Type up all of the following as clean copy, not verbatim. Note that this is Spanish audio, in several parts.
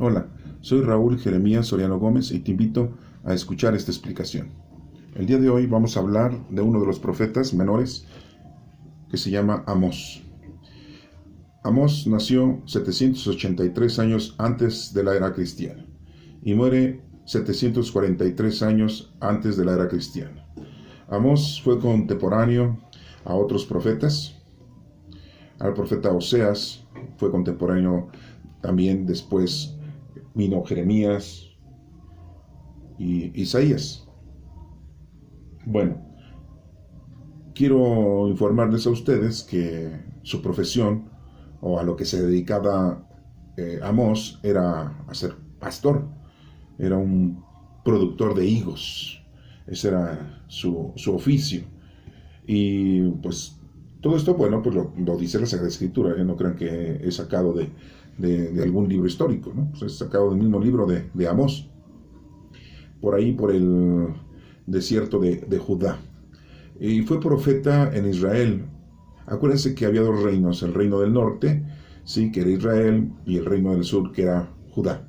Hola, soy Raúl Jeremías Soriano Gómez y te invito a escuchar esta explicación. El día de hoy vamos a hablar de uno de los profetas menores que se llama Amós. Amós nació 783 años antes de la era cristiana y muere 743 años antes de la era cristiana. Amós fue contemporáneo a otros profetas. Al profeta Oseas fue contemporáneo también. Después vino Jeremías y Isaías. Bueno, quiero informarles a ustedes que su profesión o a lo que se dedicaba Amós era a ser pastor. Era un productor de higos. Ese era su oficio. Y pues todo esto, bueno, pues lo dice la Sagrada Escritura. No crean que es sacado de algún libro histórico, ¿no? Pues es sacado del mismo libro de Amós, por ahí, por el desierto de Judá. Y fue profeta en Israel. Acuérdense que había dos reinos: el reino del norte, sí, que era Israel, y el reino del sur, que era Judá.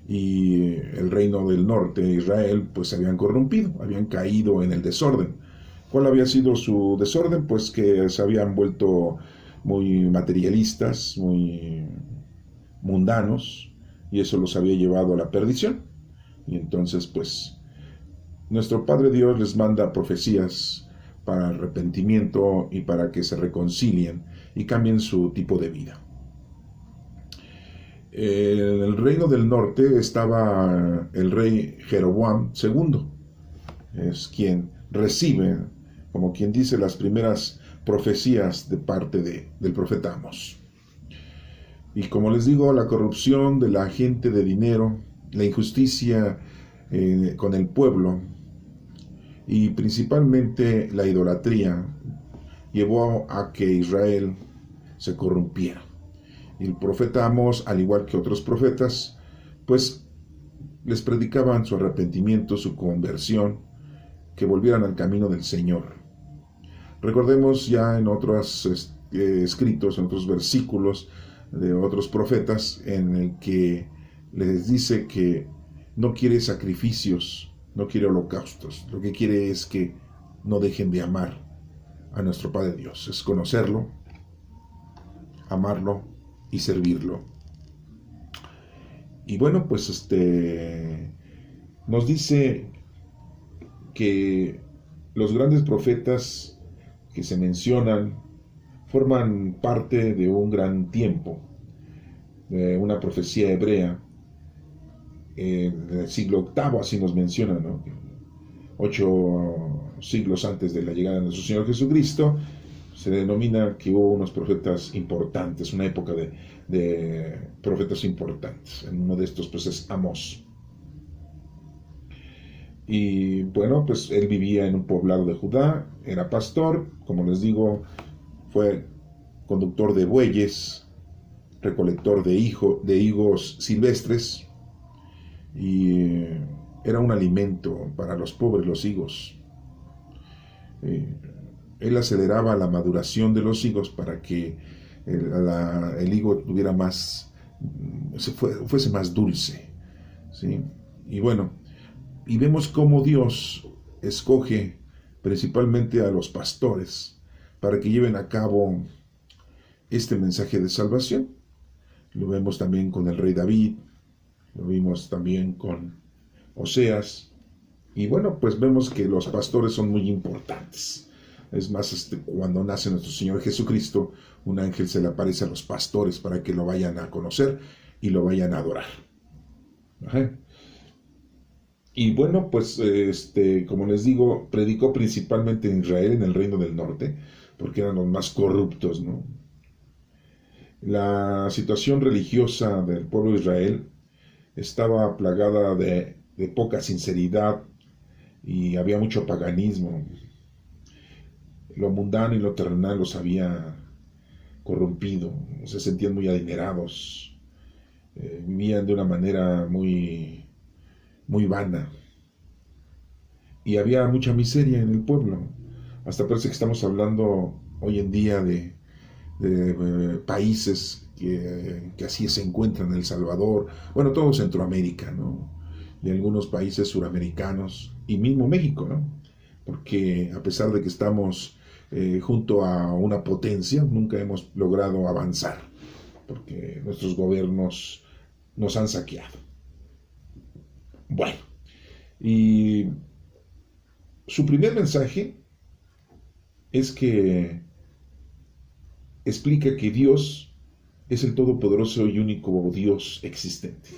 Y el reino del norte, Israel, pues se habían corrompido, habían caído en el desorden. ¿Cuál había sido su desorden? Pues que se habían vuelto muy materialistas, muy mundanos, y eso los había llevado a la perdición. Y entonces, pues, nuestro Padre Dios les manda profecías para arrepentimiento y para que se reconcilien y cambien su tipo de vida. En el reino del norte estaba el rey Jeroboam II. Es quien recibe, como quien dice, las primeras profecías de parte del profeta Amós. Y como les digo, la corrupción de la gente de dinero, la injusticia con el pueblo y principalmente la idolatría llevó a que Israel se corrompiera. Y el profeta Amós, al igual que otros profetas, pues les predicaban su arrepentimiento, su conversión, que volvieran al camino del Señor. Recordemos ya en otros escritos, en otros versículos de otros profetas, en el que les dice que no quiere sacrificios, no quiere holocaustos. Lo que quiere es que no dejen de amar a nuestro Padre Dios. Es conocerlo, amarlo y servirlo. Y bueno, pues nos dice que los grandes profetas que se mencionan forman parte de un gran tiempo, de una profecía hebrea, en el siglo VIII, así nos menciona, ¿no? 8 siglos antes de la llegada de nuestro Señor Jesucristo. Se denomina que hubo unos profetas importantes, una época de profetas importantes. En uno de estos, pues, es Amós. Y bueno, pues él vivía en un poblado de Judá, era pastor, como les digo, fue conductor de bueyes, recolector de higos silvestres, y era un alimento para los pobres los higos. Él aceleraba la maduración de los higos para que el higo tuviera fuese más dulce, ¿sí? Y bueno, y vemos cómo Dios escoge principalmente a los pastores para que lleven a cabo este mensaje de salvación. Lo vemos también con el rey David, lo vimos también con Oseas, y bueno, pues vemos que los pastores son muy importantes. Es más, cuando nace nuestro Señor Jesucristo, un ángel se le aparece a los pastores para que lo vayan a conocer y lo vayan a adorar. Ajá. Y bueno, pues como les digo, predicó principalmente en Israel, en el reino del norte, porque eran los más corruptos, ¿no? La situación religiosa del pueblo de Israel estaba plagada de poca sinceridad y había mucho paganismo. Lo mundano y lo terrenal los había corrompido, se sentían muy adinerados, vivían de una manera muy, muy vana. Y había mucha miseria en el pueblo. Hasta parece que estamos hablando hoy en día de países que así se encuentran en El Salvador, bueno, todo Centroamérica, ¿no? Y algunos países suramericanos, y mismo México, ¿no? Porque a pesar de que estamos junto a una potencia, nunca hemos logrado avanzar, porque nuestros gobiernos nos han saqueado. Bueno, y su primer mensaje es que explica que Dios es el todopoderoso y único Dios existente.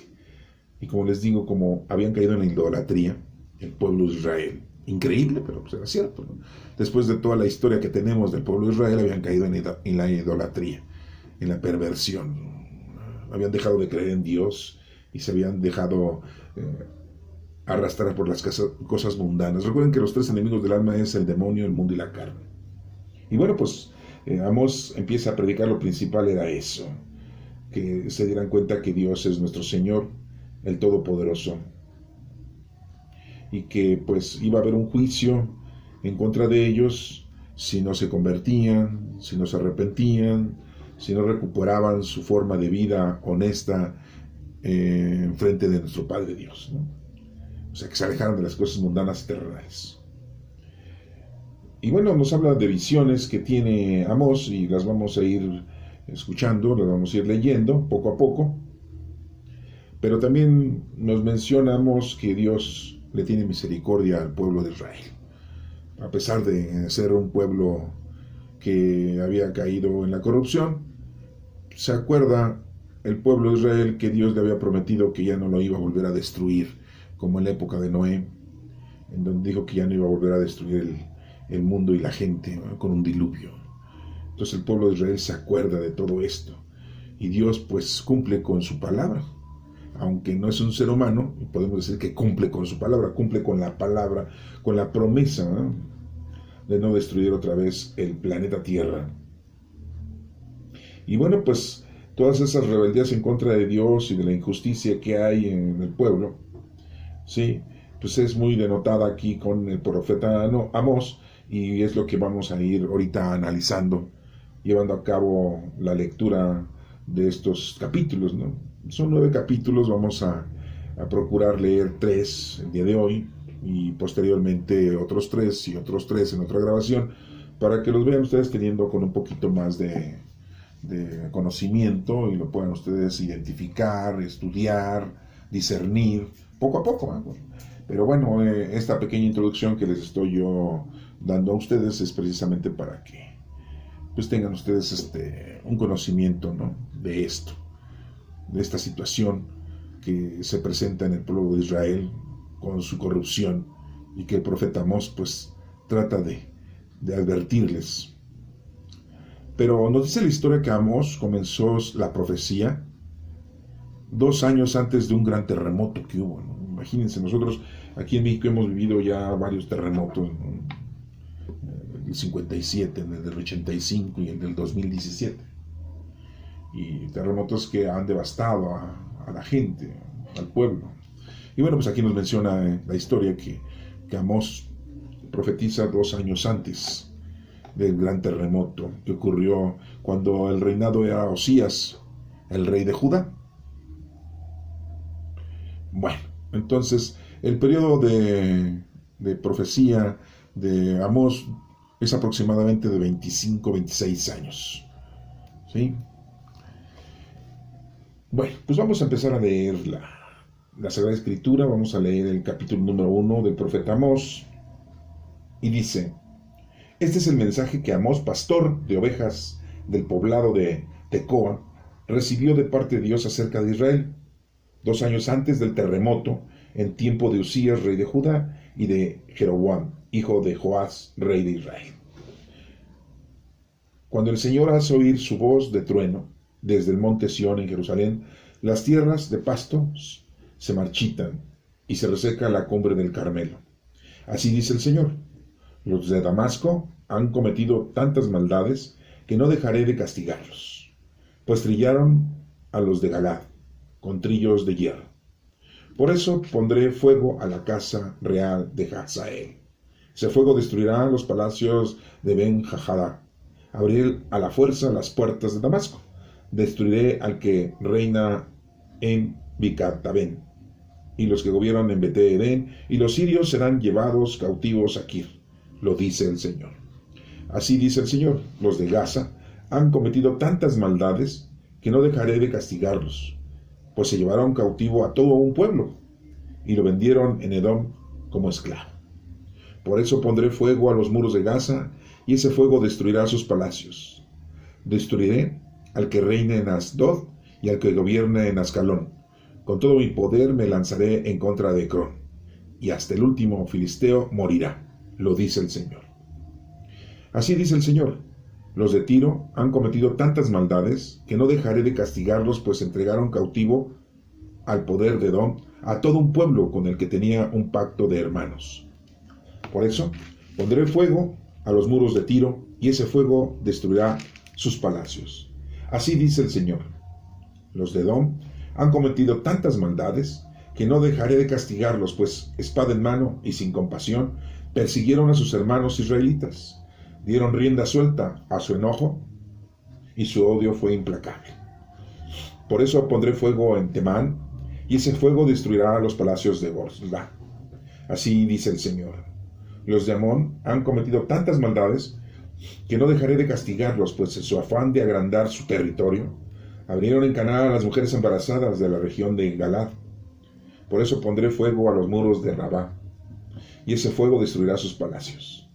Y como les digo, como habían caído en la idolatría, el pueblo de Israel, increíble, pero pues era cierto, ¿no? Después de toda la historia que tenemos del pueblo de Israel, habían caído en la idolatría, en la perversión. Habían dejado de creer en Dios y se habían dejado arrastrar por las cosas mundanas. Recuerden que los tres enemigos del alma es el demonio, el mundo y la carne. Y bueno, pues Amós empieza a predicar, lo principal era eso, que se dieran cuenta que Dios es nuestro Señor, el Todopoderoso, y que pues iba a haber un juicio en contra de ellos si no se convertían, si no se arrepentían, si no recuperaban su forma de vida honesta en frente de nuestro Padre Dios, ¿no? O sea, que se alejaran de las cosas mundanas y terrenales. Y bueno, nos habla de visiones que tiene Amós y las vamos a ir escuchando, las vamos a ir leyendo poco a poco. Pero también nos mencionamos que Dios le tiene misericordia al pueblo de Israel. A pesar de ser un pueblo que había caído en la corrupción, se acuerda el pueblo de Israel que Dios le había prometido que ya no lo iba a volver a destruir, como en la época de Noé, en donde dijo que ya no iba a volver a destruir el mundo y la gente, ¿no?, con un diluvio. Entonces el pueblo de Israel se acuerda de todo esto y Dios pues cumple con su palabra. Aunque no es un ser humano, podemos decir que cumple con su palabra, cumple con la palabra, con la promesa, ¿no?, de no destruir otra vez el planeta Tierra. Y bueno, pues todas esas rebeldías en contra de Dios y de la injusticia que hay en el pueblo, sí, pues es muy denotada aquí con el profeta Amós, y es lo que vamos a ir ahorita analizando, llevando a cabo la lectura de estos capítulos, ¿no? Son 9 capítulos, vamos a procurar leer 3 el día de hoy, y posteriormente otros 3 y otros 3 en otra grabación, para que los vean ustedes teniendo con un poquito más de conocimiento y lo puedan ustedes identificar, estudiar, discernir, poco a poco, ¿eh? Pero bueno, esta pequeña introducción que les estoy yo dando a ustedes es precisamente para que pues tengan ustedes un conocimiento, ¿no?, de esto, de esta situación que se presenta en el pueblo de Israel con su corrupción, y que el profeta Amós pues trata de advertirles. Pero nos dice la historia que Amós comenzó la profecía 2 años antes de un gran terremoto que hubo, ¿no? Imagínense, nosotros aquí en México hemos vivido ya varios terremotos, ¿no?, el 57, en el del 85 y el del 2017. Y terremotos que han devastado a la gente, al pueblo. Y bueno, pues aquí nos menciona la historia que Amós profetiza 2 años antes del gran terremoto que ocurrió cuando el reinado era Osías, el rey de Judá. Bueno, entonces el periodo de profecía de Amós es aproximadamente de 25-26 años. ¿Sí? Bueno, pues vamos a empezar a leer la Sagrada Escritura. Vamos a leer el capítulo número 1 del profeta Amós. Y dice: este es el mensaje que Amós, pastor de ovejas del poblado de Tecoa, recibió de parte de Dios acerca de Israel, 2 años antes del terremoto, en tiempo de Usías, rey de Judá, y de Jeroboam, hijo de Joás, rey de Israel. Cuando el Señor hace oír su voz de trueno desde el monte Sión en Jerusalén, las tierras de pasto se marchitan y se reseca la cumbre del Carmelo. Así dice el Señor: los de Damasco han cometido tantas maldades que no dejaré de castigarlos, pues trillaron a los de Galad con trillos de hierro. Por eso pondré fuego a la casa real de Hazael. Ese fuego destruirá los palacios de Ben-Jahadá. Abriré a la fuerza las puertas de Damasco. destruiré al que reina en Bicataben, y los que gobiernan en Bete-Edén, y los sirios serán llevados cautivos a Kir, lo dice el Señor. Así dice el Señor, los de Gaza han cometido tantas maldades que no dejaré de castigarlos, pues se llevaron cautivo a todo un pueblo, y lo vendieron en Edom como esclavo. Por eso pondré fuego a los muros de Gaza, y ese fuego destruirá sus palacios. Destruiré al que reine en Asdod y al que gobierne en Ascalón. Con todo mi poder me lanzaré en contra de Ecrón, y hasta el último filisteo morirá, lo dice el Señor. Así dice el Señor, los de Tiro han cometido tantas maldades que no dejaré de castigarlos, pues entregaron cautivo al poder de Edom a todo un pueblo con el que tenía un pacto de hermanos. Por eso pondré fuego a los muros de Tiro, y ese fuego destruirá sus palacios. Así dice el Señor, los de Edom han cometido tantas maldades que no dejaré de castigarlos, pues espada en mano y sin compasión persiguieron a sus hermanos israelitas, dieron rienda suelta a su enojo y su odio fue implacable. Por eso pondré fuego en Temán, y ese fuego destruirá los palacios de Bozra. Así dice el Señor, los de Amón han cometido tantas maldades que no dejaré de castigarlos, pues en su afán de agrandar su territorio, abrieron en Canaán a las mujeres embarazadas de la región de Galad. Por eso pondré fuego a los muros de Rabá, y ese fuego destruirá sus palacios,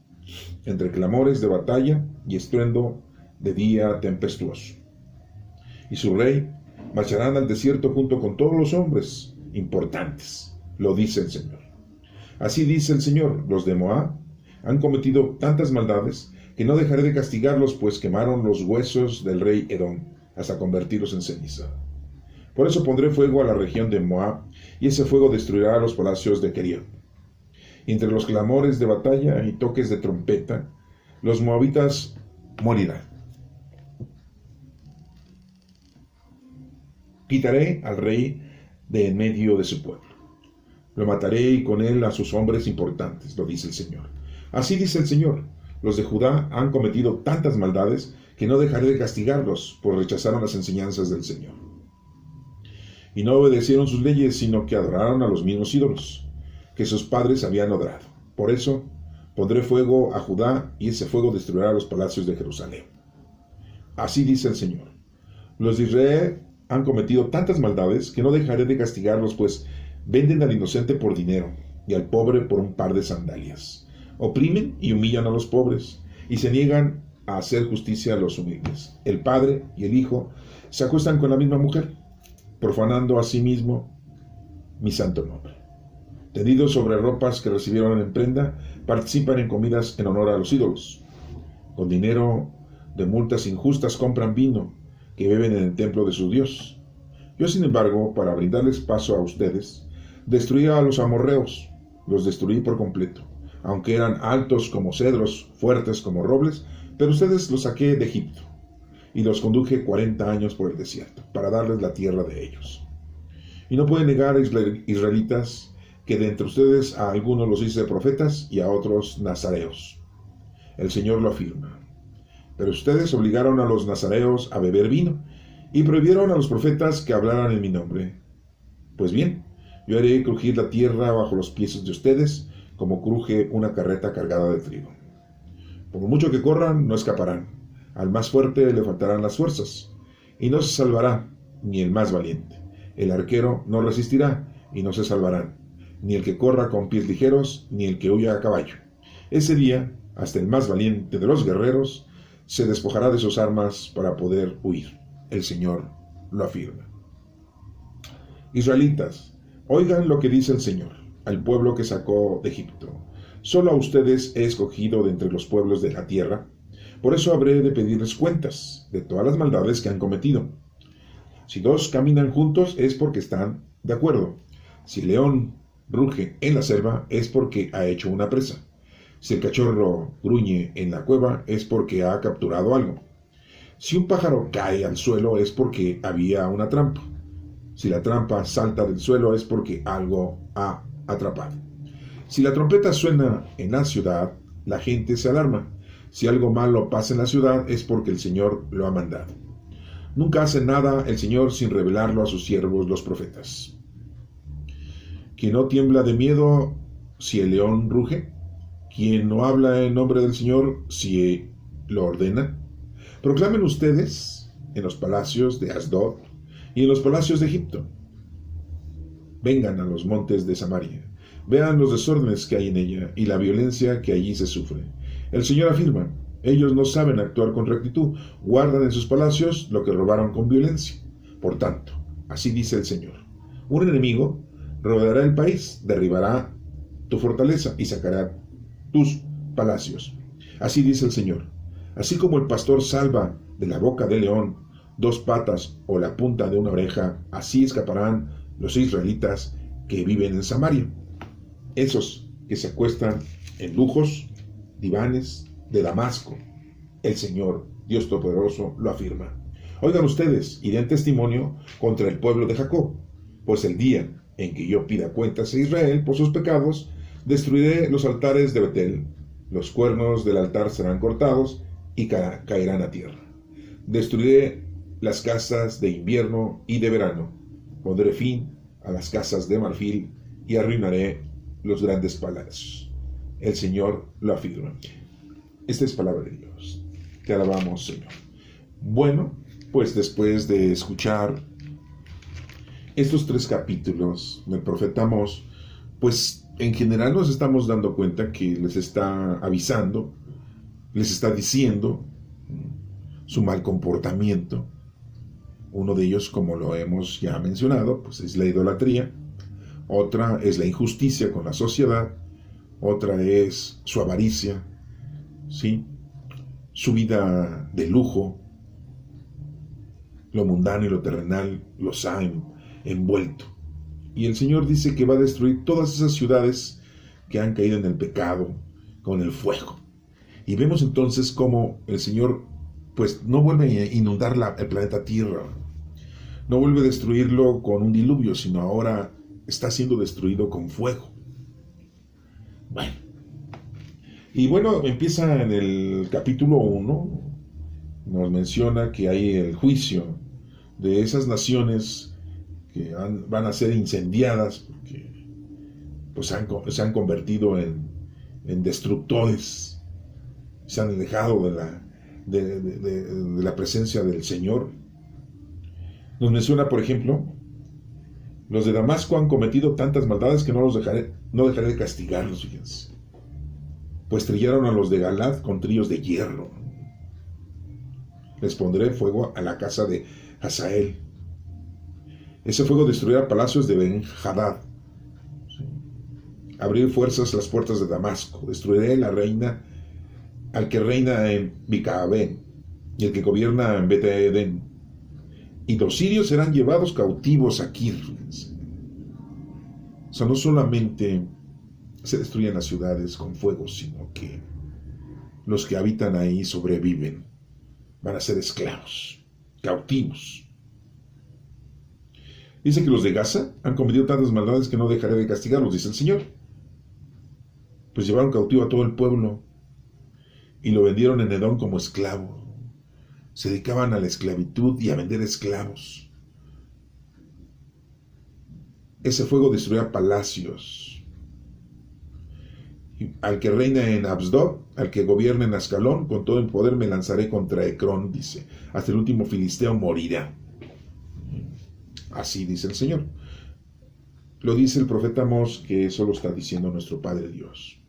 entre clamores de batalla y estruendo de día tempestuoso. Y su rey marcharán al desierto junto con todos los hombres importantes, lo dice el Señor. Así dice el Señor, los de Moab han cometido tantas maldades que no dejaré de castigarlos, pues quemaron los huesos del rey Edom hasta convertirlos en ceniza. Por eso pondré fuego a la región de Moab, y ese fuego destruirá los palacios de Keriot. Y entre los clamores de batalla y toques de trompeta, los moabitas morirán. Quitaré al rey de en medio de su pueblo. Lo mataré y con él a sus hombres importantes, lo dice el Señor. Así dice el Señor, los de Judá han cometido tantas maldades que no dejaré de castigarlos, pues rechazaron las enseñanzas del Señor. Y no obedecieron sus leyes, sino que adoraron a los mismos ídolos que sus padres habían adorado. Por eso pondré fuego a Judá, y ese fuego destruirá los palacios de Jerusalén. Así dice el Señor, los de Israel han cometido tantas maldades que no dejaré de castigarlos, pues venden al inocente por dinero y al pobre por un par de sandalias. Oprimen y humillan a los pobres y se niegan a hacer justicia a los humildes. El padre y el hijo se acuestan con la misma mujer, profanando a sí mismo mi santo nombre. Tendidos sobre ropas que recibieron en prenda, participan en comidas en honor a los ídolos. Con dinero de multas injustas compran vino que beben en el templo de su Dios. Yo, sin embargo, para brindarles paso a ustedes, destruí a los amorreos, los destruí por completo, aunque eran altos como cedros, fuertes como robles, pero ustedes los saqué de Egipto, y los conduje 40 años por el desierto, para darles la tierra de ellos. Y no pueden negar a israelitas que de entre ustedes a algunos los hice profetas y a otros nazareos. El Señor lo afirma. Pero ustedes obligaron a los nazareos a beber vino, y prohibieron a los profetas que hablaran en mi nombre. Pues bien, yo haré crujir la tierra bajo los pies de ustedes, como cruje una carreta cargada de trigo. Por mucho que corran, no escaparán. Al más fuerte le faltarán las fuerzas, y no se salvará ni el más valiente. El arquero no resistirá, y no se salvarán, ni el que corra con pies ligeros, ni el que huya a caballo. Ese día, hasta el más valiente de los guerreros se despojará de sus armas para poder huir. El Señor lo afirma. Israelitas, oigan lo que dice el Señor, al pueblo que sacó de Egipto. Solo a ustedes he escogido de entre los pueblos de la tierra, por eso habré de pedirles cuentas de todas las maldades que han cometido. Si dos caminan juntos es porque están de acuerdo. Si el león ruge en la selva es porque ha hecho una presa. Si el cachorro gruñe en la cueva es porque ha capturado algo. Si un pájaro cae al suelo es porque había una trampa. Si la trampa salta del suelo es porque algo ha atrapado. Si la trompeta suena en la ciudad, la gente se alarma. Si algo malo pasa en la ciudad es porque el Señor lo ha mandado. Nunca hace nada el Señor sin revelarlo a sus siervos, los profetas. Quien no tiembla de miedo si el león ruge, quien no habla en nombre del Señor si lo ordena. Proclamen ustedes en los palacios de Asdod y en los palacios de Egipto. Vengan a los montes de Samaria, vean los desórdenes que hay en ella y la violencia que allí se sufre. El Señor afirma: ellos no saben actuar con rectitud, guardan en sus palacios lo que robaron con violencia. Por tanto, así dice el Señor: un enemigo rodeará el país, derribará tu fortaleza y sacará tus palacios. Así dice el Señor: así como el pastor salva de la boca del león 2 patas o la punta de una oreja, así escaparán los israelitas que viven en Samaria, esos que se acuestan en lujos, divanes de Damasco. El Señor, Dios Todopoderoso, lo afirma. Oigan ustedes y den testimonio contra el pueblo de Jacob, pues el día en que yo pida cuentas a Israel por sus pecados, destruiré los altares de Betel, los cuernos del altar serán cortados y caerán a tierra. Destruiré las casas de invierno y de verano, pondré fin a las casas de marfil y arruinaré los grandes palacios. El Señor lo afirma. Esta es palabra de Dios. Te alabamos, Señor. Bueno, pues después de escuchar estos 3 capítulos del profeta Amós, pues en general nos estamos dando cuenta que les está avisando, les está diciendo su mal comportamiento. Uno de ellos, como lo hemos ya mencionado, pues es la idolatría. Otra es la injusticia con la sociedad. Otra es su avaricia, ¿sí? Su vida de lujo. Lo mundano y lo terrenal los ha envuelto. Y el Señor dice que va a destruir todas esas ciudades que han caído en el pecado con el fuego. Y vemos entonces cómo el Señor pues no vuelve a inundar el planeta Tierra, no vuelve a destruirlo con un diluvio, sino ahora está siendo destruido con fuego. Bueno, empieza en el capítulo 1, nos menciona que hay el juicio de esas naciones que van a ser incendiadas porque pues se han convertido en destructores, se han alejado de la presencia del Señor. Nos menciona, por ejemplo, los de Damasco han cometido tantas maldades que no dejaré de castigarlos, fíjense. Pues trillaron a los de Galad con trillos de hierro. Les pondré fuego a la casa de Hazael. Ese fuego destruirá palacios de Ben-Hadad. Abrir fuerzas las puertas de Damasco. Destruiré al que reina en Bicabén y el que gobierna en Bet-Edén. Y los sirios serán llevados cautivos a Kir. O sea, no solamente se destruyen las ciudades con fuego, sino que los que habitan ahí sobreviven. Van a ser esclavos, cautivos. Dice que los de Gaza han cometido tantas maldades que no dejaré de castigarlos, dice el Señor. Pues llevaron cautivo a todo el pueblo y lo vendieron en Edom como esclavo. Se dedicaban a la esclavitud y a vender esclavos. Ese fuego destruirá palacios. Y al que reina en Asdod, al que gobierna en Ascalón, con todo el poder me lanzaré contra Ecrón, dice. Hasta el último filisteo morirá. Así dice el Señor. Lo dice el profeta Amós, que eso lo está diciendo nuestro Padre Dios.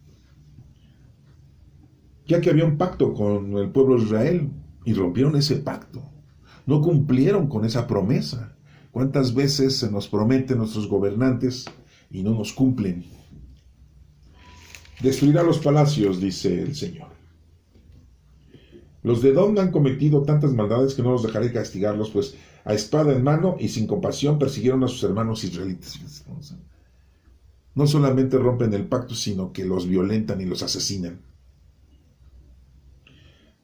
Ya que había un pacto con el pueblo de Israel, y rompieron ese pacto. No cumplieron con esa promesa. ¿Cuántas veces se nos prometen nuestros gobernantes y no nos cumplen? Destruirá los palacios, dice el Señor. Los de Edom han cometido tantas maldades que no los dejaré castigarlos, pues a espada en mano y sin compasión persiguieron a sus hermanos israelitas. No solamente rompen el pacto, sino que los violentan y los asesinan.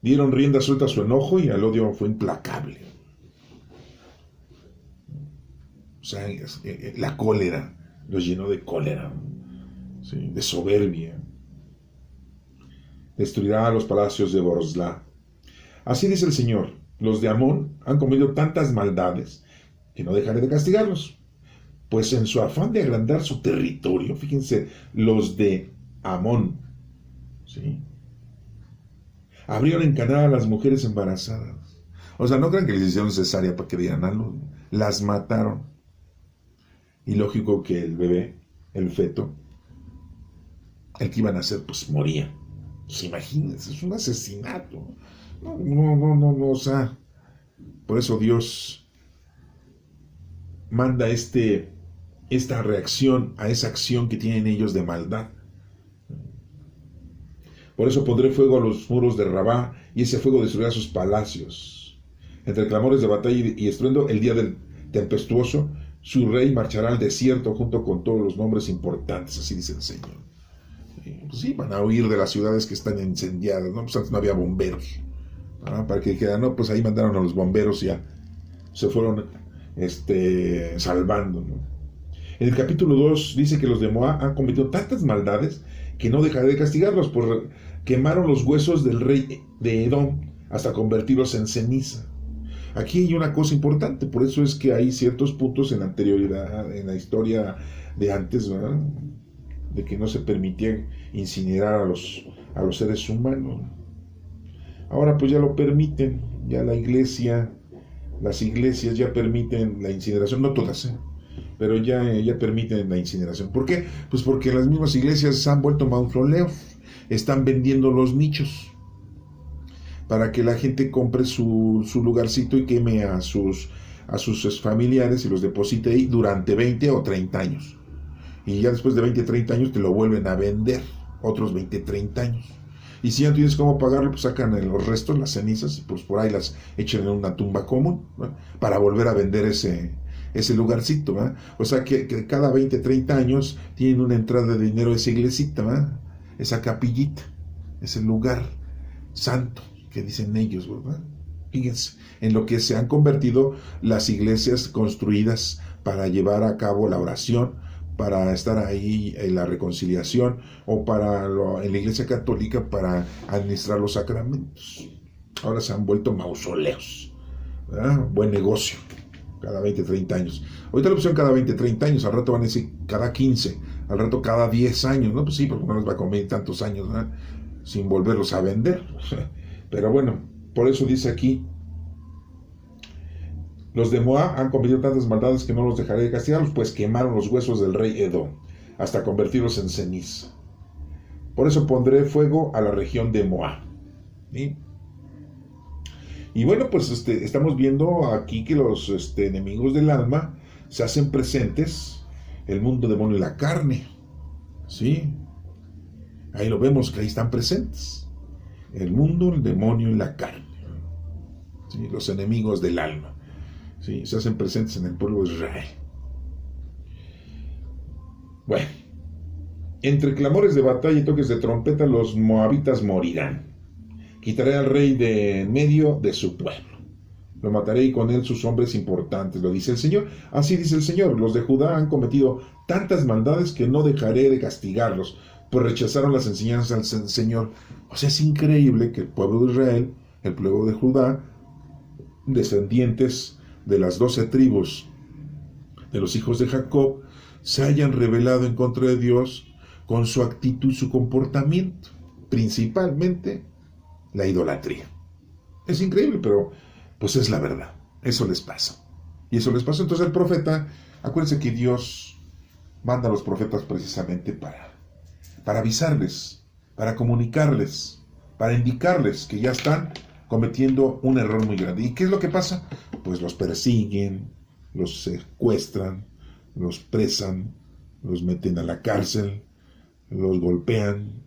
Dieron rienda suelta a su enojo y el odio fue implacable. O sea, la cólera los llenó de cólera, ¿sí? De soberbia. Destruirá los palacios de Borzlá. Así dice el Señor: los de Amón han cometido tantas maldades que no dejaré de castigarlos. Pues en su afán de agrandar su territorio, fíjense, los de Amón, ¿sí?, abrieron en Canaán a las mujeres embarazadas. O sea, no crean que les hicieron cesárea para que dieran algo. Las mataron. Y lógico que el bebé, el feto, el que iban a nacer, pues moría. Pues imagínense, es un asesinato. No, o sea, por eso Dios manda esta reacción a esa acción que tienen ellos de maldad. Por eso pondré fuego a los muros de Rabá, y ese fuego destruirá sus palacios. Entre clamores de batalla y estruendo, el día del tempestuoso, su rey marchará al desierto junto con todos los nombres importantes, así dice el Señor. Pues sí, van a huir de las ciudades que están incendiadas, ¿no? Pues antes no había bomberos. Para que dijeran, no, pues ahí mandaron a los bomberos y ya se fueron salvando, ¿no? En el capítulo 2 dice que los de Moab han cometido tantas maldades que no dejaré de castigarlos, por quemaron los huesos del rey de Edom hasta convertirlos en ceniza. Aquí hay una cosa importante, por eso es que hay ciertos puntos en la anterioridad, en la historia de antes, ¿verdad?, de que no se permitía incinerar a los seres humanos. Ahora pues ya lo permiten, ya las iglesias ya permiten la incineración, no todas, pero ya permiten la incineración. ¿Por qué? Pues porque las mismas iglesias se han vuelto mausoleos, están vendiendo los nichos para que la gente compre su lugarcito y queme a sus familiares y los deposite ahí durante 20 o 30 años. Y ya después de 20 o 30 años te lo vuelven a vender, otros 20 o 30 años. Y si ya no tienes cómo pagarlo, pues sacan los restos, las cenizas, y pues por ahí las echan en una tumba común, ¿no?, para volver a vender ese lugarcito, ¿verdad? O sea que cada 20, 30 años tienen una entrada de dinero a esa iglesita, ¿verdad?, esa capillita, ese lugar santo que dicen ellos, ¿verdad? Fíjense, en lo que se han convertido las iglesias construidas para llevar a cabo la oración, para estar ahí en la reconciliación, o en la iglesia católica para administrar los sacramentos. Ahora se han vuelto mausoleos, ¿verdad? Buen negocio, cada 20, 30 años. Ahorita la opción cada 20, 30 años, al rato van a decir cada 15, al rato cada 10 años, ¿no? Pues sí, porque no nos va a comer tantos años, ¿verdad?, sin volverlos a vender. Pero bueno, por eso dice aquí, los de Moab han cometido tantas maldades que no los dejaré de castigarlos, pues quemaron los huesos del rey Edom hasta convertirlos en ceniza. Por eso pondré fuego a la región de Moab. ¿Sí? Y bueno, pues estamos viendo aquí que los enemigos del alma se hacen presentes, el mundo, demonio y la carne. ¿Sí? Ahí lo vemos, que ahí están presentes. El mundo, el demonio y la carne. ¿Sí? Los enemigos del alma. ¿Sí? Se hacen presentes en el pueblo de Israel. Bueno, entre clamores de batalla y toques de trompeta, los moabitas morirán. Quitaré al rey de en medio de su pueblo. Lo mataré y con él sus hombres importantes, lo dice el Señor. Así dice el Señor, los de Judá han cometido tantas maldades que no dejaré de castigarlos, pues rechazaron las enseñanzas del Señor. O sea, es increíble que el pueblo de Israel, el pueblo de Judá, descendientes de las 12 tribus de los hijos de Jacob, se hayan rebelado en contra de Dios con su actitud y su comportamiento, principalmente la idolatría. Es increíble, pero pues es la verdad. Eso les pasa. Y eso les pasó. Entonces el profeta, acuérdense que Dios manda a los profetas precisamente para avisarles, para comunicarles, para indicarles que ya están cometiendo un error muy grande. ¿Y qué es lo que pasa? Pues los persiguen, los secuestran, los presan, los meten a la cárcel, los golpean,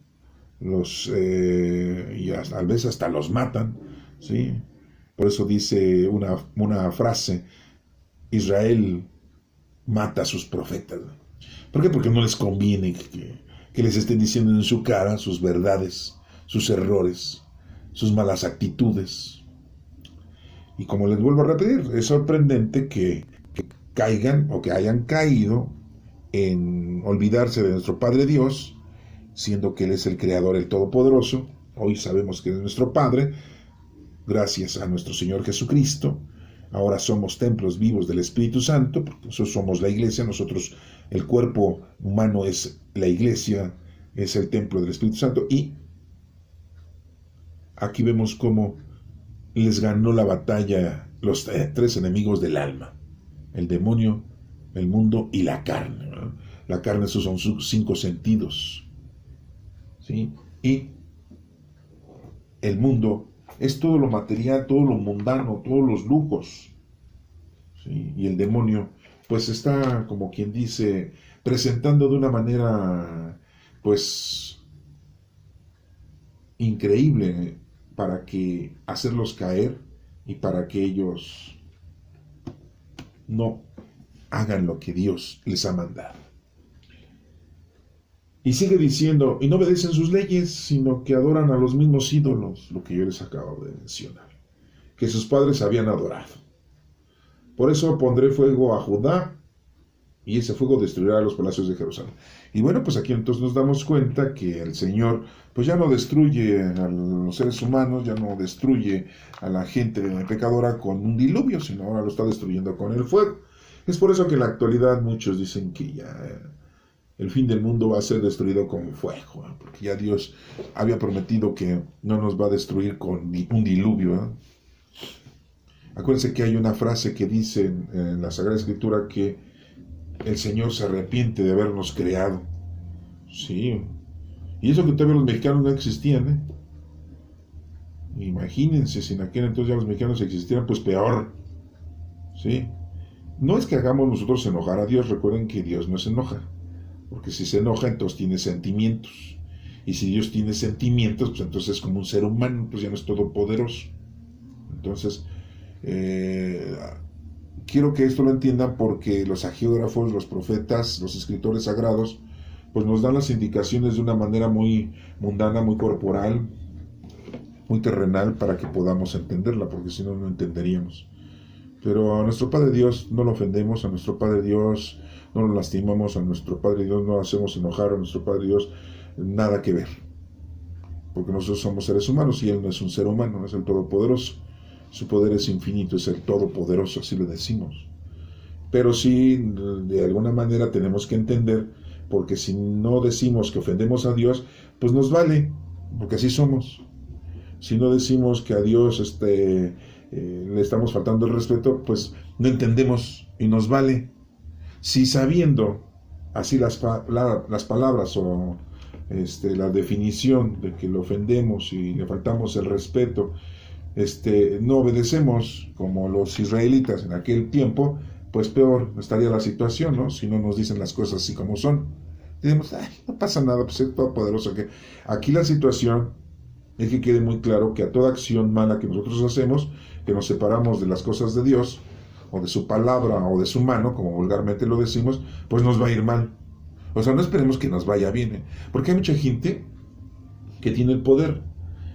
y a veces hasta los matan, ¿sí? Por eso dice una frase, Israel mata a sus profetas. ¿Por qué? Porque no les conviene que les estén diciendo en su cara sus verdades, sus errores, sus malas actitudes. Y como les vuelvo a repetir, es sorprendente que caigan o que hayan caído en olvidarse de nuestro Padre Dios, siendo que Él es el Creador, el Todopoderoso. Hoy sabemos que es nuestro Padre, gracias a nuestro Señor Jesucristo, ahora somos templos vivos del Espíritu Santo, porque nosotros somos la iglesia, nosotros, el cuerpo humano es la iglesia, es el templo del Espíritu Santo, y aquí vemos cómo les ganó la batalla los tres enemigos del alma: el demonio, el mundo y la carne, ¿no? La carne, esos son sus 5 sentidos, ¿sí? Y el mundo es todo lo material, todo lo mundano, todos los lujos, ¿sí? Y el demonio, pues está, como quien dice, presentando de una manera, pues, increíble, para que hacerlos caer y para que ellos no hagan lo que Dios les ha mandado. Y sigue diciendo, y no obedecen sus leyes, sino que adoran a los mismos ídolos, lo que yo les acabo de mencionar, que sus padres habían adorado. Por eso pondré fuego a Judá, y ese fuego destruirá los palacios de Jerusalén. Y bueno, pues aquí entonces nos damos cuenta que el Señor pues ya no destruye a los seres humanos, ya no destruye a la gente pecadora con un diluvio, sino ahora lo está destruyendo con el fuego. Es por eso que en la actualidad muchos dicen que ya el fin del mundo va a ser destruido con fuego, ¿eh? Porque ya Dios había prometido que no nos va a destruir con un diluvio, ¿eh? Acuérdense que hay una frase que dice en la Sagrada Escritura que el Señor se arrepiente de habernos creado. Sí. Y eso que todavía los mexicanos no existían, ¿eh? Imagínense, si en aquel entonces ya los mexicanos existieran, pues peor. ¿Sí? No es que hagamos nosotros enojar a Dios, recuerden que Dios no se enoja. Porque si se enoja, entonces tiene sentimientos. Y si Dios tiene sentimientos, pues entonces es como un ser humano, pues ya no es todopoderoso. Entonces, quiero que esto lo entiendan porque los hagiógrafos, los profetas, los escritores sagrados, pues nos dan las indicaciones de una manera muy mundana, muy corporal, muy terrenal, para que podamos entenderla, porque si no, no entenderíamos. Pero a nuestro Padre Dios no lo ofendemos, a nuestro Padre Dios no lo lastimamos, a nuestro Padre Dios no lo hacemos enojar, a nuestro Padre Dios nada que ver. Porque nosotros somos seres humanos y Él no es un ser humano, es el Todopoderoso. Su poder es infinito, es el Todopoderoso, así lo decimos. Pero sí, de alguna manera tenemos que entender, porque si no decimos que ofendemos a Dios, pues nos vale, porque así somos. Si no decimos que a Dios le estamos faltando el respeto, pues no entendemos y nos vale. Si sabiendo así las palabras o la definición de que lo ofendemos y le faltamos el respeto, no obedecemos como los israelitas en aquel tiempo, pues peor estaría la situación, ¿no? Si no nos dicen las cosas así como son. Decimos, ay, no pasa nada, pues es todopoderoso. Aquí la situación es que quede muy claro que a toda acción mala que nosotros hacemos, que nos separamos de las cosas de Dios, o de su palabra, o de su mano, como vulgarmente lo decimos, pues nos va a ir mal. O sea, no esperemos que nos vaya bien, ¿eh? Porque hay mucha gente que tiene el poder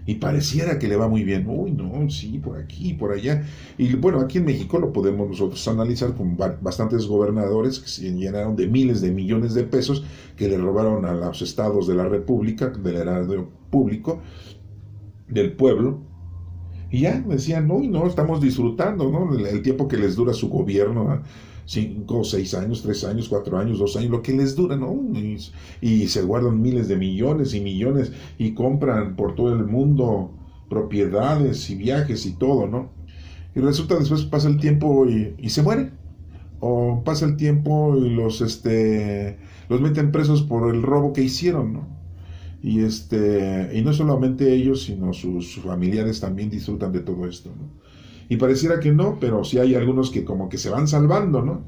y pareciera que le va muy bien. Uy, no, sí, por aquí, por allá. Y bueno, aquí en México lo podemos nosotros analizar con bastantes gobernadores que se llenaron de miles de millones de pesos que le robaron a los estados de la República, del erario público, del pueblo. Y ya decían, no, estamos disfrutando, ¿no? El tiempo que les dura su gobierno, ¿no? 5, 6 años, 3 años, 4 años, 2 años, lo que les dura, ¿no? Y se guardan miles de millones y millones y compran por todo el mundo propiedades y viajes y todo, ¿no? Y resulta después pasa el tiempo y se mueren. O pasa el tiempo y los meten presos por el robo que hicieron, ¿no? Y no solamente ellos, sino sus familiares también disfrutan de todo esto, ¿no? Y pareciera que no, pero sí hay algunos que como que se van salvando, ¿no?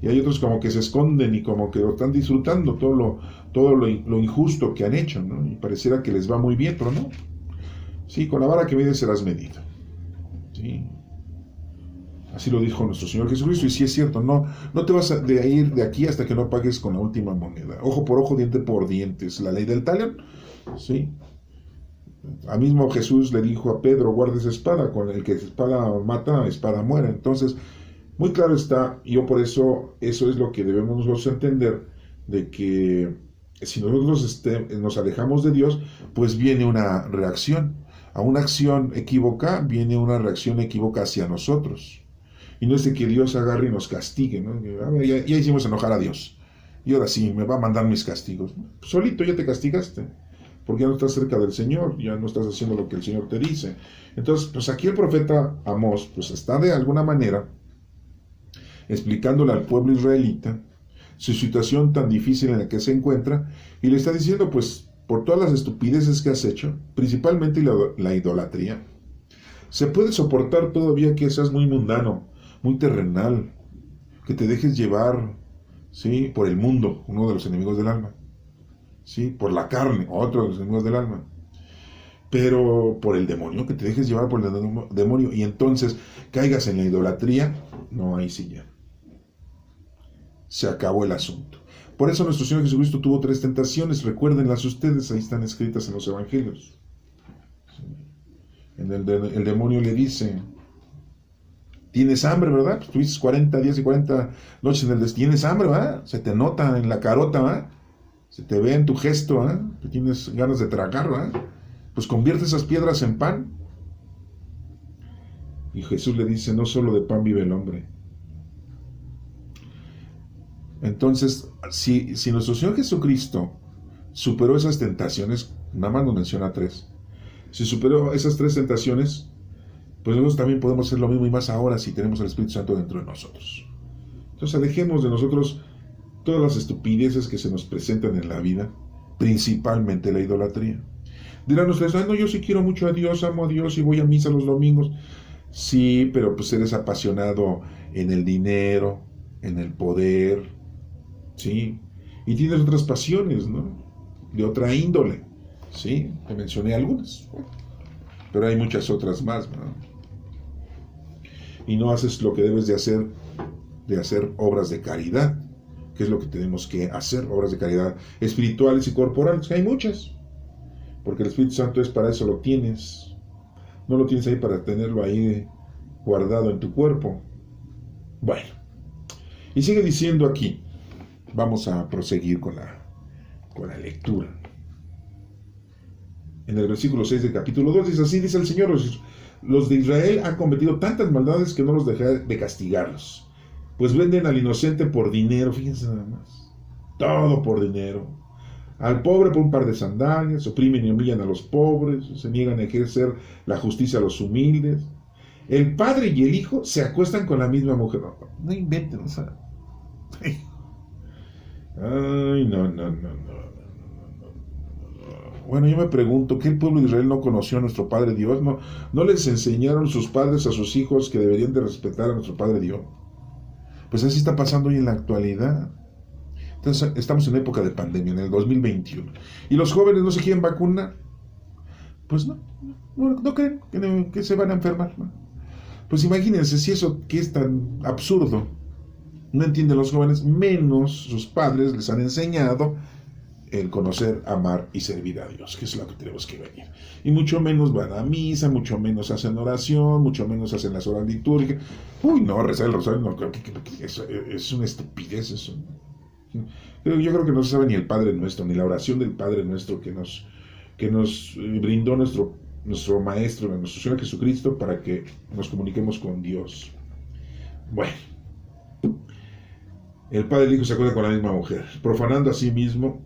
Y hay otros como que se esconden y como que lo están disfrutando, todo lo injusto que han hecho, ¿no? Y pareciera que les va muy bien, pero no. Sí, con la vara que mides serás medido. Sí. Así lo dijo nuestro Señor Jesucristo, y sí es cierto, no te vas a ir de aquí hasta que no pagues con la última moneda. Ojo por ojo, diente por diente, es la ley del talión, ¿sí? A mismo Jesús le dijo a Pedro, guarda esa espada, con el que espada mata, espada muere. Entonces, muy claro está, y yo por eso es lo que debemos nosotros entender, de que si nosotros nos alejamos de Dios, pues viene una reacción. a una acción equívoca viene una reacción equívoca hacia nosotros. Y no es de que Dios agarre y nos castigue, ¿no? Ya hicimos enojar a Dios. Y ahora sí, me va a mandar mis castigos. Solito ya te castigaste, porque ya no estás cerca del Señor, ya no estás haciendo lo que el Señor te dice. Entonces, pues aquí el profeta Amós, pues está de alguna manera explicándole al pueblo israelita su situación tan difícil en la que se encuentra, y le está diciendo, pues, por todas las estupideces que has hecho, principalmente la idolatría, se puede soportar todavía que seas muy mundano, muy terrenal, que te dejes llevar, ¿sí?, por el mundo, uno de los enemigos del alma, ¿sí?, por la carne, otro de los enemigos del alma, pero por el demonio, que te dejes llevar por el demonio, y entonces caigas en la idolatría. No, ahí sí ya se acabó el asunto. Por eso nuestro Señor Jesucristo tuvo 3 tentaciones, recuérdenlas ustedes, ahí están escritas en los evangelios. El demonio le dice: tienes hambre, ¿verdad? Pues tuviste 40 días y 40 noches en el desierto. Tienes hambre, ¿verdad? Se te nota en la carota, ¿verdad? Se te ve en tu gesto, ¿verdad? Que tienes ganas de tragar, ¿verdad? Pues convierte esas piedras en pan. Y Jesús le dice: no solo de pan vive el hombre. Entonces, si nuestro Señor Jesucristo superó esas tentaciones, nada más nos menciona 3. Si superó esas 3 tentaciones, pues nosotros también podemos hacer lo mismo, y más ahora si tenemos el Espíritu Santo dentro de nosotros. Entonces alejemos de nosotros todas las estupideces que se nos presentan en la vida, principalmente la idolatría. Dirán ustedes: no, yo sí quiero mucho a Dios, amo a Dios y voy a misa los domingos. Sí, pero pues eres apasionado en el dinero, en el poder, ¿sí? Y tienes otras pasiones, ¿no?, de otra índole, ¿sí? Te mencioné algunas, pero hay muchas otras más, ¿no? Y no haces lo que debes de hacer obras de caridad, que es lo que tenemos que hacer, obras de caridad espirituales y corporales, que hay muchas, porque el Espíritu Santo es para eso, lo tienes. No lo tienes ahí para tenerlo ahí guardado en tu cuerpo. Bueno, y sigue diciendo aquí, vamos a proseguir con la lectura. En el versículo 6 del capítulo 2 dice: así dice el Señor, los de Israel han cometido tantas maldades que no los dejaré de castigarlos, pues venden al inocente por dinero. Fíjense nada más, todo por dinero. Al pobre por un par de sandalias, oprimen y humillan a los pobres, se niegan a ejercer la justicia a los humildes. El padre y el hijo se acuestan con la misma mujer. No inventen, o sea. Ay, no. Bueno, yo me pregunto, ¿qué el pueblo de Israel no conoció a nuestro Padre Dios? ¿No les enseñaron sus padres a sus hijos que deberían de respetar a nuestro Padre Dios? Pues así está pasando hoy en la actualidad. Entonces, estamos en época de pandemia, en el 2021. ¿Y los jóvenes no se quieren vacunar? Pues no creen que se van a enfermar, ¿no? Pues imagínense, si eso que es tan absurdo no entienden los jóvenes, menos sus padres les han enseñado el conocer, amar y servir a Dios, que es lo que tenemos que venir. Y mucho menos van a misa, mucho menos hacen oración, mucho menos hacen las horas litúrgicas. Uy, no, rezar el rosario, no, es una estupidez eso. Yo creo que no se sabe ni el Padre Nuestro, ni la oración del Padre Nuestro que nos brindó nuestro Maestro, nuestro Señor Jesucristo, para que nos comuniquemos con Dios. Bueno, el Padre y el Hijo se acuerdan con la misma mujer, profanando a sí mismo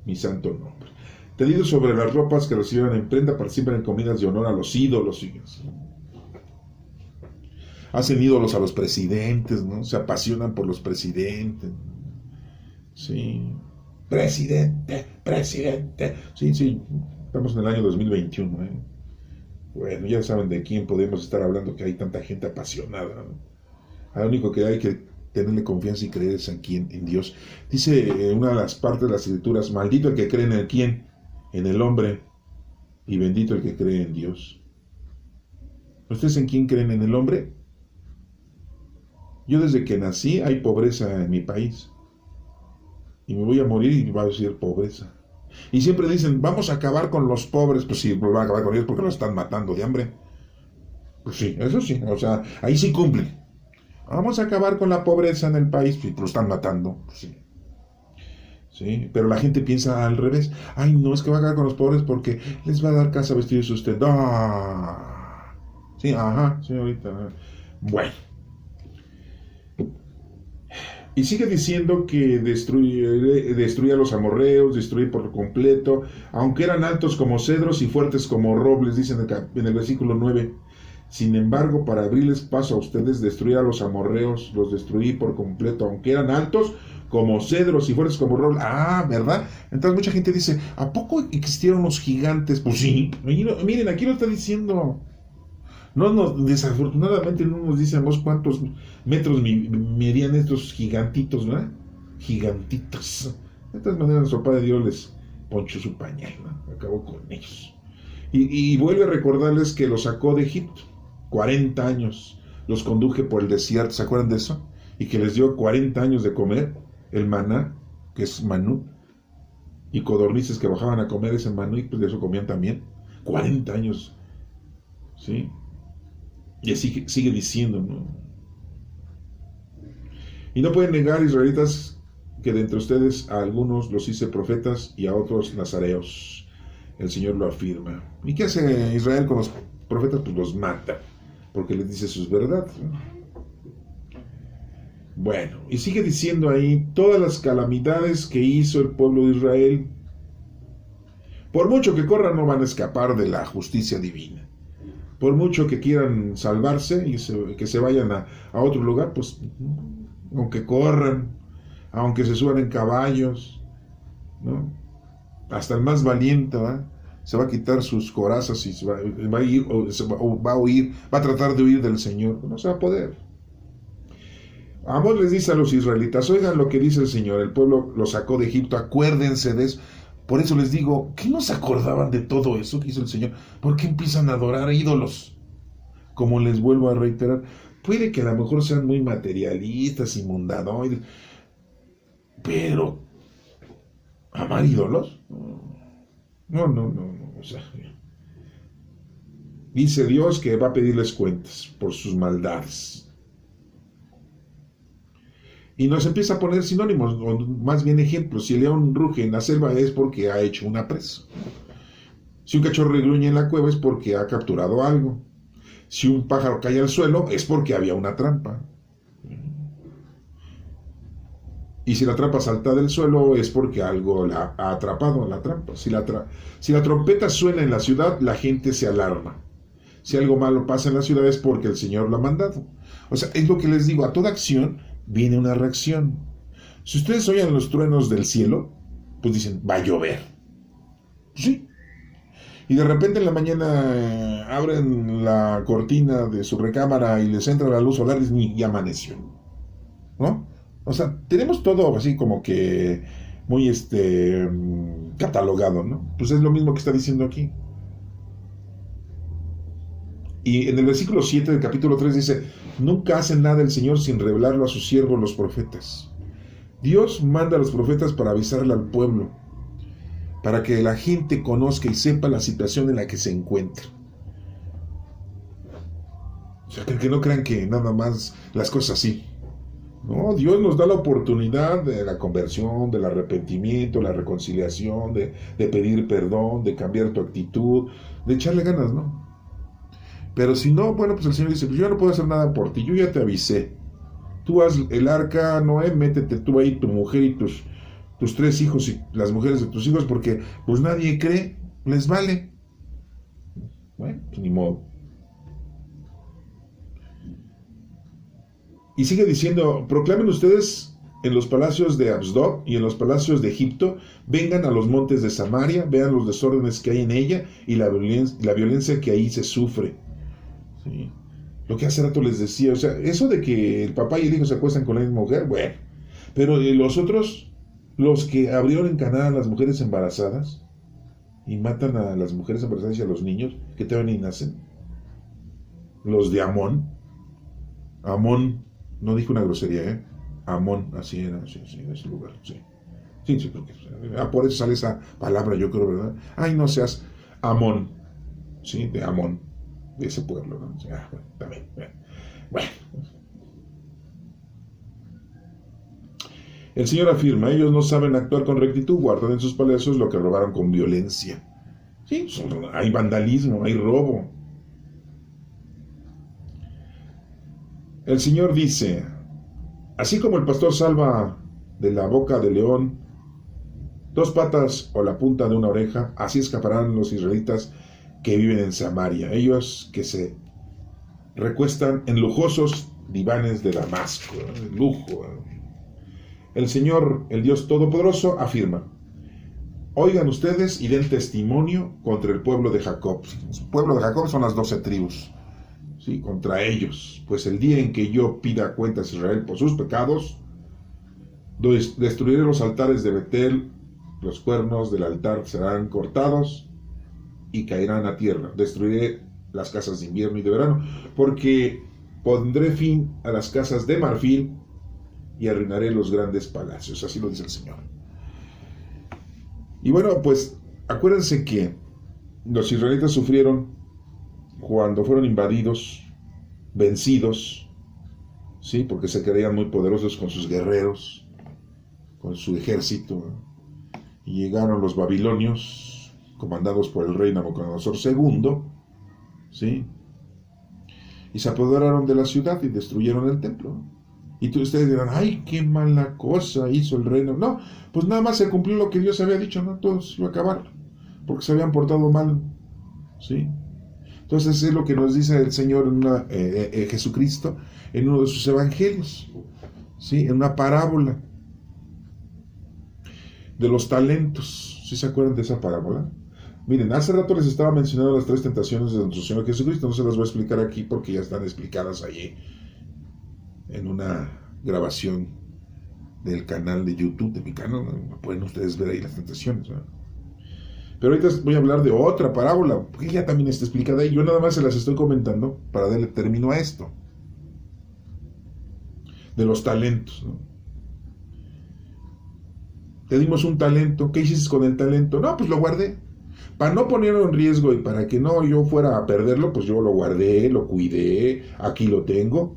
mi santo nombre. Tendidos sobre las ropas que recibieron en prenda, participan en comidas de honor a los ídolos. Hacen ídolos a los presidentes, ¿no? Se apasionan por los presidentes. Sí. Presidente. Sí. Estamos en el año 2021, ¿eh? Bueno, ya saben de quién podemos estar hablando, que hay tanta gente apasionada, ¿no? Lo único que hay que tenerle confianza y creer es aquí en Dios. Dice una de las partes de las Escrituras: maldito el que cree en el quién, en el hombre, y bendito el que cree en Dios. ¿Ustedes en quién creen? ¿En el hombre? Yo desde que nací hay pobreza en mi país, y me voy a morir y va a decir pobreza. Y siempre dicen: vamos a acabar con los pobres. Pues sí, van a acabar con ellos porque los están matando de hambre. Pues sí, eso sí, o sea, ahí sí cumplen. Vamos a acabar con la pobreza en el país, pues lo están matando. Sí. ¿sí? Pero la gente piensa al revés. Ay, no, es que va a acabar con los pobres porque les va a dar casa, vestido y sustento. ¡Ah! Sí, ajá, sí, ahorita. Bueno. Y sigue diciendo que destruye a los amorreos, destruye por completo, aunque eran altos como cedros y fuertes como robles, dice en el versículo 9. Sin embargo, para abrirles paso a ustedes, destruir a los amorreos, los destruí por completo, aunque eran altos como cedros y fuertes como robles. Ah, ¿verdad? Entonces mucha gente dice, ¿a poco existieron los gigantes? Pues sí, miren, aquí lo está diciendo. Desafortunadamente no nos dicen vos cuántos metros medían estos gigantitos, ¿verdad? Gigantitos. De todas maneras, nuestro Padre Dios les ponchó su pañal, ¿no? Acabó con ellos. Y vuelve a recordarles que los sacó de Egipto. 40 años los conduje por el desierto, ¿se acuerdan de eso? Y que les dio 40 años de comer el maná, que es manú, y codornices que bajaban a comer ese manú y pues de eso comían también. 40 años, ¿sí? Y así sigue diciendo, ¿no? Y no pueden negar, israelitas, que de entre ustedes a algunos los hice profetas y a otros nazareos. El Señor lo afirma. ¿Y qué hace Israel con los profetas? Pues los mata, porque les dice sus verdades, ¿no? Bueno, y sigue diciendo ahí todas las calamidades que hizo el pueblo de Israel. Por mucho que corran, no van a escapar de la justicia divina. Por mucho que quieran salvarse y que se vayan a otro lugar, pues aunque corran, aunque se suban en caballos, ¿no? Hasta el más valiente, ¿va? Se va a quitar sus corazas y va a ir o va a huir, va a tratar de huir del Señor. No se va a poder. Amós les dice a los israelitas, oigan lo que dice el Señor, el pueblo los sacó de Egipto, acuérdense de eso. Por eso les digo, ¿qué no se acordaban de todo eso que hizo el Señor? ¿Por qué empiezan a adorar ídolos? Como les vuelvo a reiterar, puede que a lo mejor sean muy materialistas y mundadoides, pero ¿amar ídolos? No, o sea, dice Dios que va a pedirles cuentas por sus maldades. Y nos empieza a poner sinónimos, o más bien ejemplos. Si el león ruge en la selva es porque ha hecho una presa. Si un cachorro gruñe en la cueva es porque ha capturado algo. Si un pájaro cae al suelo es porque había una trampa. Y si la trampa salta del suelo es porque algo la ha atrapado en la trampa. Si la trompeta suena en la ciudad, la gente se alarma. Si algo malo pasa en la ciudad es porque el Señor lo ha mandado. O sea, es lo que les digo, a toda acción viene una reacción. Si ustedes oyen los truenos del cielo, pues dicen, va a llover. Sí. Y de repente en la mañana abren la cortina de su recámara y les entra la luz solar y ya amaneció, ¿no? O sea, tenemos todo así como que muy catalogado, ¿no? Pues es lo mismo que está diciendo aquí. Y en el versículo 7 del capítulo 3 dice, nunca hace nada el Señor sin revelarlo a sus siervos los profetas. Dios manda a los profetas para avisarle al pueblo, para que la gente conozca y sepa la situación en la que se encuentra. O sea, que no crean que nada más las cosas así. No, Dios nos da la oportunidad de la conversión, del arrepentimiento, la reconciliación, de pedir perdón, de cambiar tu actitud, de echarle ganas, ¿no? Pero si no, bueno, pues el Señor dice, pues yo no puedo hacer nada por ti, yo ya te avisé. Tú haz el arca, Noé, métete tú ahí, tu mujer y tus 3 hijos y las mujeres de tus hijos, porque pues nadie cree, les vale. Bueno, pues ni modo. Y sigue diciendo, proclamen ustedes en los palacios de Asdod y en los palacios de Egipto, vengan a los montes de Samaria, vean los desórdenes que hay en ella y la violencia que ahí se sufre. ¿Sí? Lo que hace rato les decía, o sea, eso de que el papá y el hijo se acuestan con la misma mujer, bueno, pero los otros, los que abrieron en Canaán a las mujeres embarazadas y matan a las mujeres embarazadas y a los niños que todavía ni nacen, los de Amón, no dijo una grosería, Amón, así era, sí, en ese lugar, sí. Sí, creo que por eso sale esa palabra, yo creo, ¿verdad? Ay, no seas Amón, sí, de Amón, de ese pueblo, ¿no? Bueno, también, bueno. El Señor afirma, ellos no saben actuar con rectitud, guardan en sus palacios lo que robaron con violencia. Sí, hay vandalismo, hay robo. El Señor dice, así como el pastor salva de la boca del león 2 patas o la punta de una oreja, así escaparán los israelitas que viven en Samaria, ellos que se recuestan en lujosos divanes de Damasco, lujo. El Señor, el Dios Todopoderoso, afirma, oigan ustedes y den testimonio contra el pueblo de Jacob. El pueblo de Jacob son las 12 tribus, ¿sí? Contra ellos, pues el día en que yo pida cuentas a Israel por sus pecados, destruiré los altares de Betel, los cuernos del altar serán cortados y caerán a tierra. Destruiré las casas de invierno y de verano, porque pondré fin a las casas de marfil y arruinaré los grandes palacios. Así lo dice el Señor. Y bueno, pues acuérdense que los israelitas sufrieron cuando fueron invadidos, vencidos, ¿sí? Porque se creían muy poderosos con sus guerreros, con su ejército, y llegaron los babilonios, comandados por el rey Nabucodonosor II, ¿sí? Y se apoderaron de la ciudad y destruyeron el templo. Y ustedes dirán, ay, qué mala cosa hizo el rey. No, pues nada más se cumplió lo que Dios había dicho, ¿no? Todo se iba a acabar, porque se habían portado mal, ¿sí? Entonces es lo que nos dice el Señor Jesucristo en uno de sus evangelios, ¿sí? En una parábola de los talentos. ¿Sí se acuerdan de esa parábola? Miren, hace rato les estaba mencionando las 3 tentaciones de nuestro Señor Jesucristo. No se las voy a explicar aquí porque ya están explicadas allí en una grabación del canal de YouTube, de mi canal. Pueden ustedes ver ahí las tentaciones, ¿no? Pero ahorita voy a hablar de otra parábola, porque ya también está explicada y yo nada más se las estoy comentando para darle término a esto. De los talentos, ¿no? Te dimos un talento, ¿qué hiciste con el talento? No, pues lo guardé. Para no ponerlo en riesgo y para que no yo fuera a perderlo, pues yo lo guardé, lo cuidé, aquí lo tengo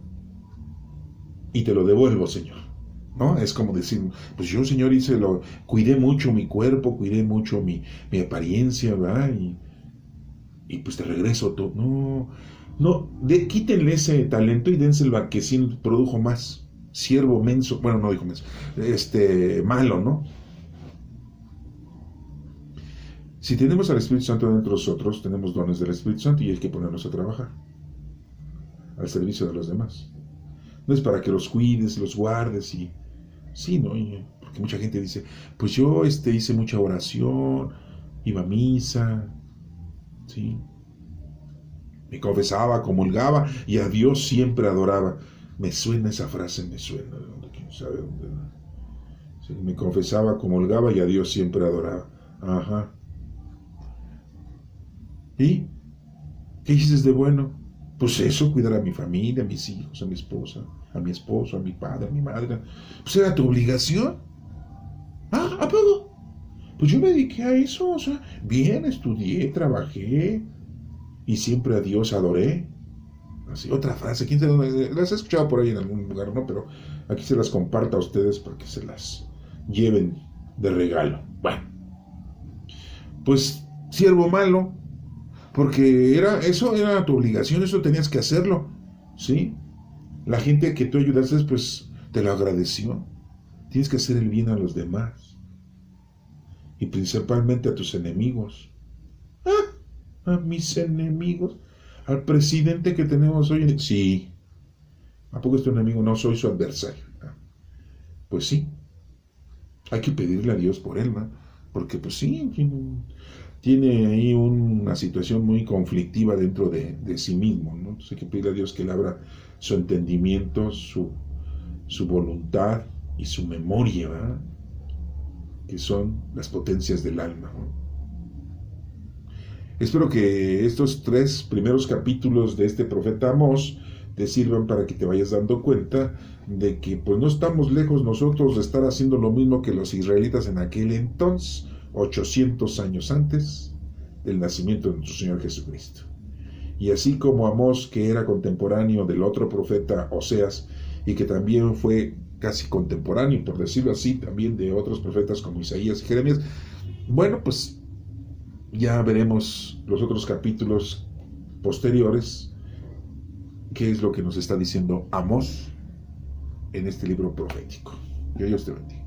y te lo devuelvo, Señor. ¿No? Es como decir, pues yo, Señor, cuidé mucho mi cuerpo, cuidé mucho mi apariencia, ¿verdad? Y pues te regreso todo. No, quítenle ese talento y dénselo a que sí produjo más. Siervo menso, bueno, no dijo menso, malo, ¿no? Si tenemos al Espíritu Santo dentro de nosotros, tenemos dones del Espíritu Santo y hay que ponernos a trabajar al servicio de los demás. No es para que los cuides, los guardes y... Sí, ¿no? Porque mucha gente dice, pues yo hice mucha oración, iba a misa, ¿sí? Me confesaba, comulgaba y a Dios siempre adoraba. Me suena esa frase, me suena, ¿quién sabe dónde? Sí, me confesaba, comulgaba y a Dios siempre adoraba. Ajá. ¿Y qué hiciste de bueno? Pues eso, cuidar a mi familia, a mis hijos, a mi esposa, a mi esposo, a mi padre, a mi madre. Pues era tu obligación. Ah, ¿a poco? Pues yo me dediqué a eso, o sea, bien, estudié, trabajé y siempre a Dios adoré. Así, otra frase, ¿quién sabe dónde? Las he escuchado por ahí en algún lugar, ¿no? Pero aquí se las comparto a ustedes para que se las lleven de regalo. Bueno, pues siervo malo, porque eso era tu obligación, eso tenías que hacerlo, ¿sí? La gente que tú ayudaste, pues, te lo agradeció. Tienes que hacer el bien a los demás. Y principalmente a tus enemigos. A mis enemigos. Al presidente que tenemos hoy. Sí. ¿A poco es tu enemigo? No, soy su adversario. Pues sí. Hay que pedirle a Dios por él, ¿no? Porque pues sí, tiene ahí una situación muy conflictiva dentro de sí mismo, ¿no? Entonces hay que pedirle a Dios que le abra su entendimiento, su voluntad y su memoria, ¿verdad? Que son las potencias del alma, ¿no? Espero que estos 3 primeros capítulos de este profeta Amós te sirvan para que te vayas dando cuenta de que pues no estamos lejos nosotros de estar haciendo lo mismo que los israelitas en aquel entonces, 800 años antes del nacimiento de nuestro Señor Jesucristo. Y así como Amós, que era contemporáneo del otro profeta Oseas y que también fue casi contemporáneo, por decirlo así, también de otros profetas como Isaías y Jeremías. Bueno, pues ya veremos los otros capítulos posteriores, qué es lo que nos está diciendo Amós en este libro profético. Que Dios te bendiga.